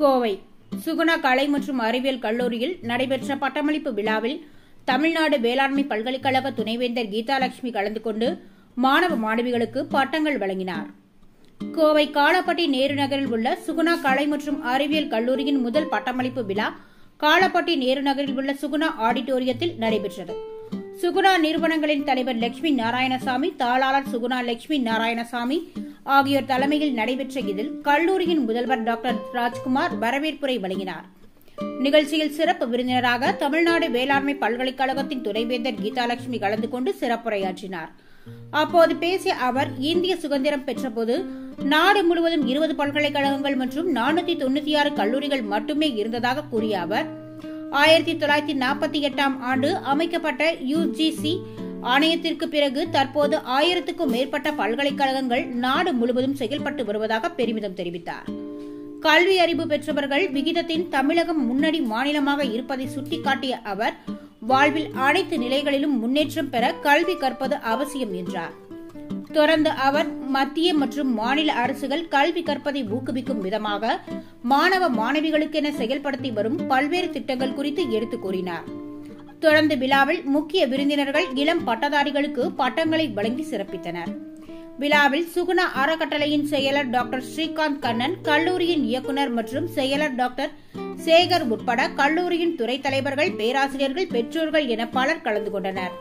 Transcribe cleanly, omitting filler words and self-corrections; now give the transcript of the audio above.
கோவை சுகுணா கலை மற்றும் அறிவியல் கல்லூரியில் நடைபெற்ற பட்டமளிப்பு விழாவில் தமிழ்நாடு வேளாண்மை பல்கலைக்கழக துணைவேந்தர் கீதாலட்சுமி கலந்து கொண்டு மாணவ மாணவிகளுக்கு பட்டங்கள் வழங்கினார். கோவை காலப்பட்டி நேரு நகரில் உள்ள சுகுணா கலை மற்றும் அறிவியல் கல்லூரியின் முதல் பட்டமளிப்பு விழா காலப்பட்டி நேரு நகரில் உள்ள சுகுணா ஆடிட்டோரியத்தில் நடைபெற்றது. சுகுணா நிறுவனங்களின் தலைவர் லட்சுமி நாராயணசாமி, தாளாளர் சுகுணா லட்சுமி நாராயணசாமி ஆகியோர் தலைமையில் நடைபெற்ற இதில் கல்லூரியின் முதல்வர் டாக்டர் ராஜ்குமார் வரவேற்புரை வழங்கினார். நிகழ்ச்சியில் சிறப்பு விருந்தினராக தமிழ்நாடு வேளாண்மை பல்கலைக்கழகத்தின் துணைவேந்தர் கீதாலட்சுமி கலந்து கொண்டு சிறப்புரையாற்றினார். அப்போது பேசிய அவர், இந்திய சுதந்திரம் பெற்றபோது நாடு முழுவதும் 20 பல்கலைக்கழகங்கள் மற்றும் 496 கல்லூரிகள் மட்டுமே இருந்ததாக கூறிய அவர், 1948ஆம் ஆண்டு அமைக்கப்பட்ட UGC ஆணையத்திற்கு பிறகு தற்போது 1000க்கும் மேற்பட்ட பல்கலைக்கழகங்கள் நாடு முழுவதும் செயல்பட்டு வருவதாக பெருமிதம் தெரிவித்தார். கல்வி அறிவு பெற்றவர்கள் விகிதத்தின் தமிழகம் முன்னணி மாநிலமாக இருப்பதை சுட்டிக்காட்டிய அவர், வாழ்வில் அனைத்து நிலைகளிலும் முன்னேற்றம் பெற கல்வி கற்பது அவசியம் என்றார். தொடர்ந்து அவர் மத்திய மற்றும் மாநில அரசுகள் கல்வி கற்பதை ஊக்குவிக்கும் விதமாக மாணவ மாணவிகளுக்கென செயல்படுத்தி வரும் பல்வேறு திட்டங்கள் குறித்து எடுத்துக் கூறினார். தொடர்ந்து விழாவில் முக்கிய விருந்தினர்கள் இளம் பட்டதாரிகளுக்கு பட்டங்களை வழங்கி சிறப்பித்தனர். விழாவில் சுகுணா அறக்கட்டளையின் செயலர் டாக்டர் ஸ்ரீகாந்த் கண்ணன், கல்லூரியின் இயக்குநர் மற்றும் செயலர் டாக்டர் சேகர் உட்பட கல்லூரியின் துறை தலைவர்கள், பேராசிரியர்கள், பெற்றோர்கள் என பலர் கலந்து கொண்டனர்.